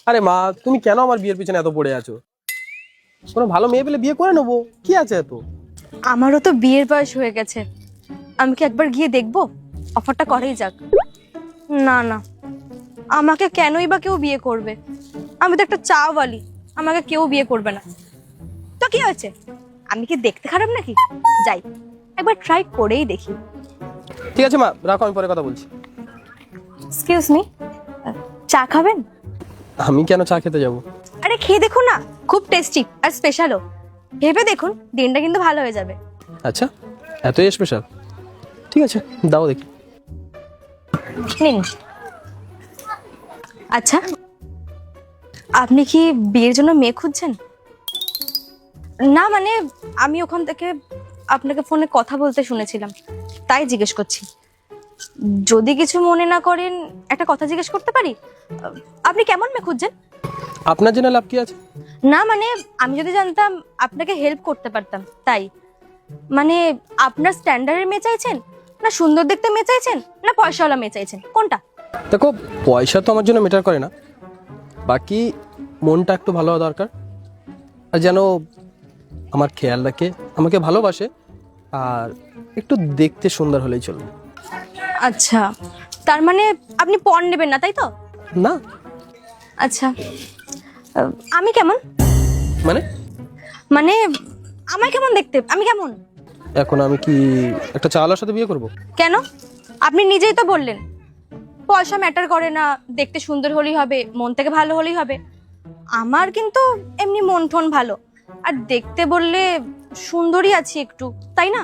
আরে মা, তুমি কেন আমার বিয়ের পিছনে এত পড়ে আছো? কোনো ভালো মেয়ে পেলে বিয়ে করে নেবো, কি আছে এত? আমারও তো বিয়ের বয়স হয়ে গেছে, আমি কি একবার গিয়ে দেখবো? অফারটা করেই যাক। না না, আমাকে কেনই বা কেউ বিয়ে করবে? আমি তো একটা চাওয়ালি, আমাকে কেউ বিয়ে করবে না। তো কি হয়েছে, আমি কি দেখতে খারাপ নাকি? যাই, একবার ট্রাই করেই দেখি। ঠিক আছে মা, রাখো, আমি পরে কথা বলছি। এক্সকিউজ মি, চা খাবেন? আমি কেন চা খেতে যাব? আরে খেয়ে দেখুন না, খুব টেস্টি আর স্পেশালও। ভেবে দেখুন, দিনটা কিন্তু ভালো হয়ে যাবে। আচ্ছা, এতই স্পেশাল? ঠিক আছে, দাও দেখি। নিন। আচ্ছা, আপনি কি বিয়ের জন্য মেয়ে খুঁজছেন? না মানে, আমি ওখান থেকে আপনাকে ফোনে কথা বলতে শুনেছিলাম, তাই জিজ্ঞেস করছি। যদি কিছু মনে না করেন, একটা কথা জিজ্ঞেস করতে পারি? আপনি কেমন মেয়ে খুঁজছেন? আপনার জন্য লাভ কি আছে? না মানে, আমি যদি জানতাম আপনাকে হেল্প করতে পারতাম, তাই। মানে, আপনার স্ট্যান্ডার্ডের মেয়ে চাইছেন, না সুন্দর দেখতে মেয়ে চাইছেন, না পয়সাওয়ালা মেয়ে চাইছেন, কোনটা? দেখো, পয়সা তো আমার জন্য ম্যাটার করে না, বাকি মনটা একটু ভালো হওয়া দরকার। আর যেন আমার খেয়াল রাখে, আমাকে ভালোবাসে, আর একটু দেখতে সুন্দর হলেই চলবে। আচ্ছা, তার মানে আপনি পণ নেবেন না, তাই তো? না আচ্ছা, আমি কেমন? মানে, মানে আমায় কেমন দেখতে, আমি কেমন? এখন আমি কি একটা চাওয়ালার সাথে বিয়ে করব? কেন? আপনি নিজেই তো বললেন পয়সা ম্যাটার করে না, দেখতে সুন্দর হলেই হবে, মন থেকে ভালো হলেই হবে। আমার কিন্তু এমনি মন ঠন ভালো, আর দেখতে বললে সুন্দরী আছি একটু, তাই না?